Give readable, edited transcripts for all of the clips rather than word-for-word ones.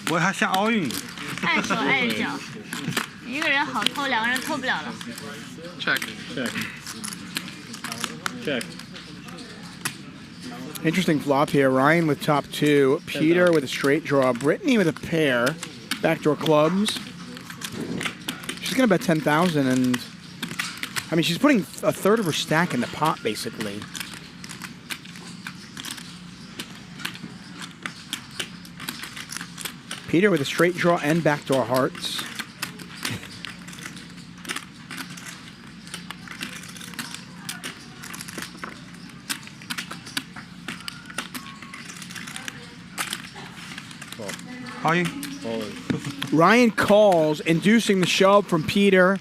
我还想奥运。碍手碍脚，一个人好偷，两个人偷不了了。Check. Interesting flop here. Ryan with top 2, Peter with a straight draw, Brittany with a pair, backdoor clubs. She's gonna bet 10,000, and I mean she's putting a third of her stack in the pot basically. Peter with a straight draw and backdoor hearts. Ryan calls, inducing the shove from Peter.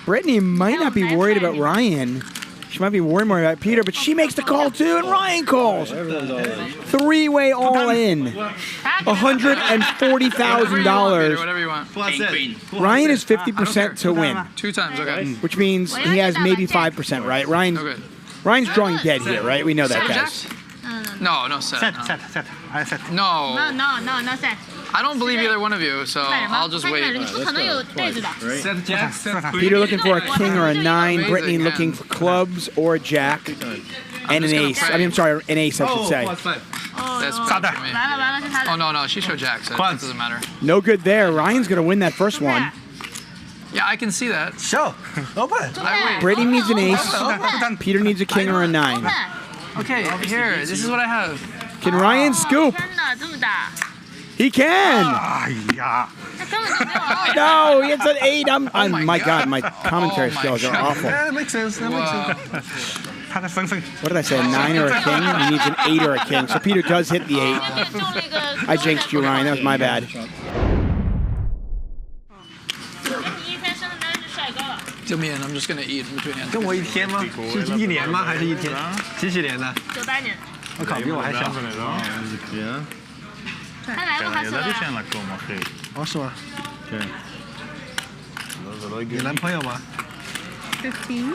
Brittany might not be worried about Ryan. She might be worried more about Peter, but she makes the call too, and Ryan calls. Three-way all in. $140,000. Whatever you want. Ryan is 50% to win. 2 times, okay. Which means he has maybe 5%, right? Ryan's drawing dead here, right? We know that, guys. No set. Set. I set. No. No set. I don't believe either one of you, so I'll just wait. 你不可能有对子的。 Peter looking for a king or a 9. Brittany looking for clubs or a jack. And an ace. I mean, I'm sorry, an ace, I should say. That's bad for me. Oh, no, she showed jack, so it doesn't matter. No good there. Ryan's going to win that first one. Yeah, I can see that. Show. Open. Brittany needs an ace. Peter needs a king or a 9. Okay, here, this is what I have. Can Ryan scoop? 真的这么大？ He can! 哎呀， 他根本就没有奥运。 No, it's an 8. My God, my commentary skills are awful. That makes sense. Wow. 他的身份。 What did I say, a 9 or a king? He needs an 8 or a king. So Peter does hit the 8. 中了一个。 I jinxed you, Ryan. That was my bad. 你一天生的男人就帅高了。 To me, and I'm just gonna eat in between hands. 跟我一天吗？是1年吗？还是1天？几年的？ 98年。我靠，比我还小。他来过哈斯了。哦，是吗？对。你男朋友吗？ 15。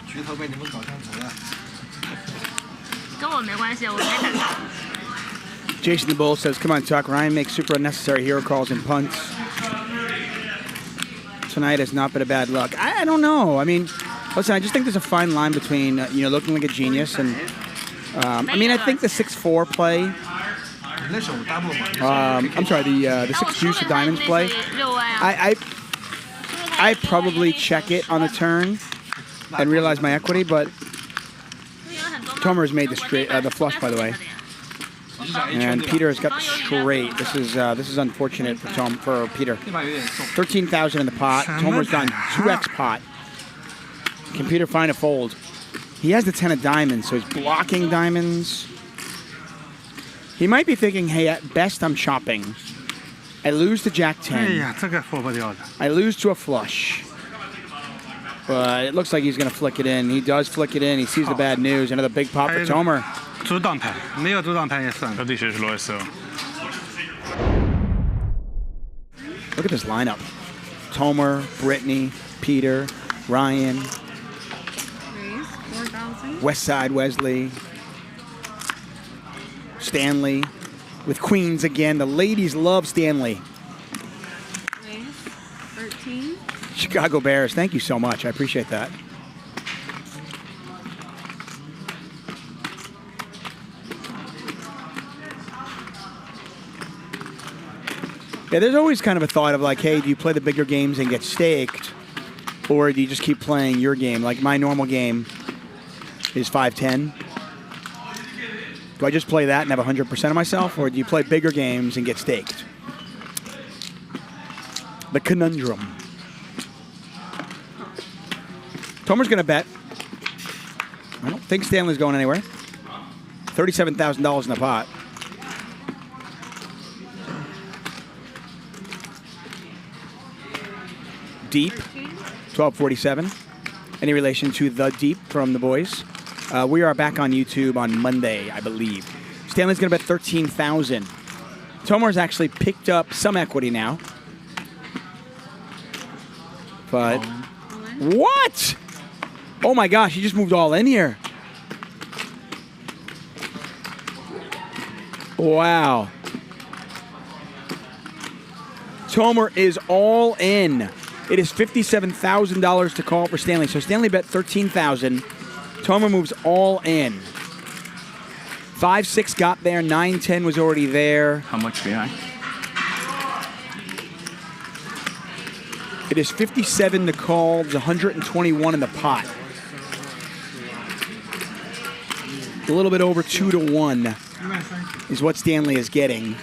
局头被你们搞上头了。跟我没关系，我没胆大。 Jason the Bull says, come on, Tuck. Ryan makes super unnecessary hero calls and punts. Tonight has not been a bad luck. I don't know. I mean, listen, I just think there's a fine line between, looking like a genius and, I mean, I think the 6-4 play, I'm sorry, the 6 deuce of diamonds play, I probably check it on the turn and realize my equity, but Tomer's made the flush, by the way. And Peter has got the straight. This is unfortunate for Peter. 13,000 in the pot. Tomer's done 2x pot. Can Peter find a fold? He has the 10 of diamonds, so he's blocking diamonds. He might be thinking, hey, at best I'm chopping. I lose to Jack 10. 哎呀，这个活不掉的。 I lose to a flush. But it looks like he's going to flick it in. He does flick it in. He sees the bad news. Another big pot for Tomer. 主挡牌，没有主挡牌也算。 Look at this lineup. Tomer, Brittany, Peter, Ryan, Westside Wesley, Stanley, with queens again. The ladies love Stanley. 13. Chicago Bears, thank you so much. I appreciate that. Yeah, there's always kind of a thought of like, hey, do you play the bigger games and get staked? Or do you just keep playing your game? Like my normal game is 5-10. Do I just play that and have 100% of myself? Or do you play bigger games and get staked? The conundrum. Tomer's going to bet. I don't think Stanley's going anywhere. $37,000 in the pot. Deep, 1247. Any relation to The Deep from the boys? We are back on YouTube on Monday, I believe. Stanley's going to bet $13,000. Tomer's actually picked up some equity now. but what? Oh my gosh, he just moved all in here. Wow. Tomer is all in. It is $57,000 to call for Stanley. So Stanley bet $13,000. Tomer moves all in. 5-6 got there. 9-10 was already there. How much behind? It is 57 to call. There's 121 in the pot. A little bit over 2 to 1 is what Stanley is getting.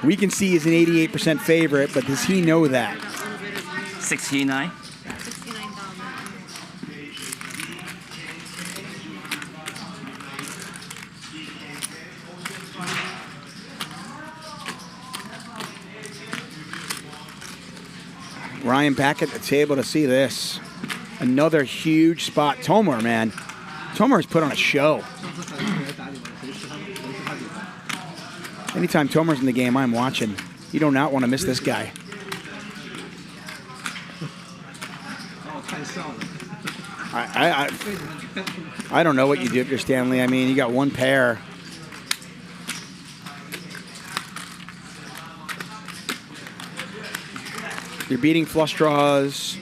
We can see he's an 88% favorite, but does he know that? 69. Ryan back at the table to see this. Another huge spot. Tomer, man. Tomer has put on a show. Anytime Tomer's in the game, I'm watching. You do not want to miss this guy. I don't know what you do if you're Stanley. I mean, you got one pair. You're beating flush draws.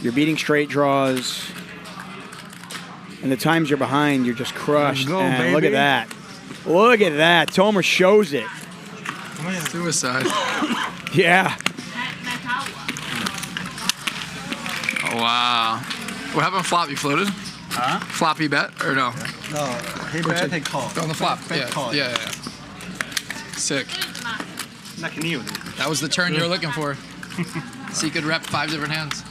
You're beating straight draws. And the times you're behind, you're just crushed. Go, and baby. look at that. Look at that. Tomer shows it. Suicide. Yeah. Oh, wow. What happened floppy floated? Huh? Floppy bet or no? No, he bet they call. On the flop. Bet call. Yeah. Sick. Like new. That was the turn you were looking for. So you could rep 5 different hands.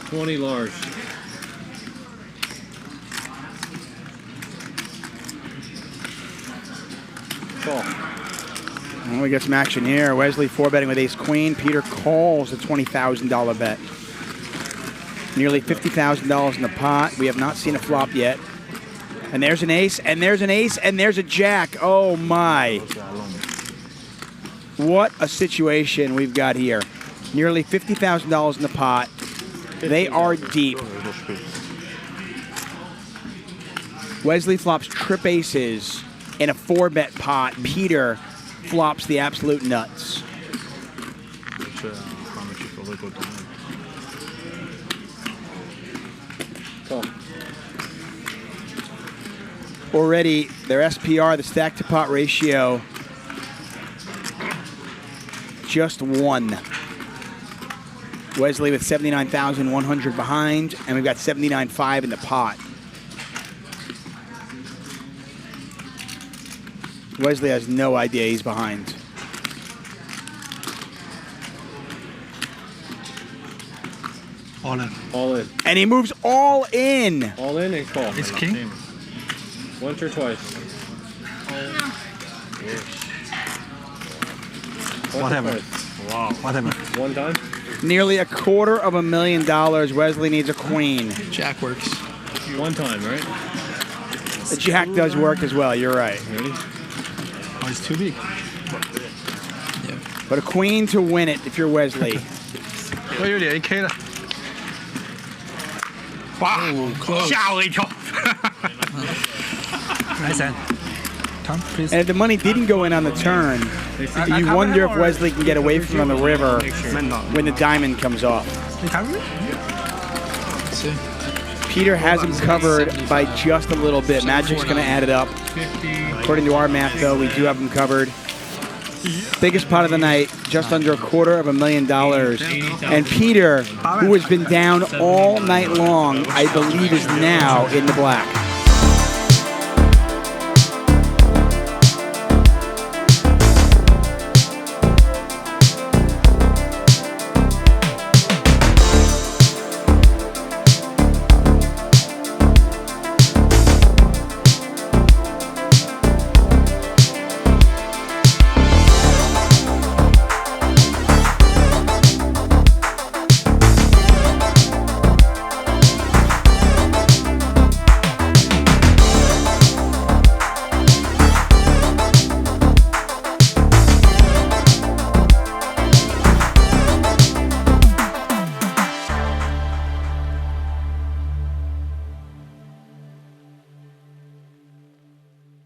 $20 large. Call. Well, we get some action here. Wesley 4-betting with ace queen. Peter calls a $20,000 bet. Nearly $50,000 in the pot. We have not seen a flop yet. And there's an ace, and there's an ace, and there's a jack. Oh my. What a situation we've got here. Nearly $50,000 in the pot. They are deep. Wesley flops trip aces in a 4-bet pot. Peter flops the absolute nuts. Call. Already, their SPR, the stack to pot ratio, just 1. Wesley with 79,100 behind, and we've got 79.5 in the pot. Wesley has no idea he's behind. All in. All in. And he moves all in. All in and call. It's king. Once or twice? Whatever. Wow. Whatever. One time? Nearly $250,000. Wesley needs a queen. Jack works. One time, right? The jack does work as well. You're right. Ready? Oh, it's too big. But a queen to win it if you're Wesley. 我有点 AK 了。哇，吓我一跳。Nice hand. Tom, please. And if the money didn't go in on the turn, you wonder if Wesley can get away from it on the river when the diamond comes off. Peter has him covered by just a little bit. Magic's going to add it up. According to our math, though, we do have him covered. Biggest pot of the night, just under $250,000. And Peter, who has been down all night long, I believe is now in the black.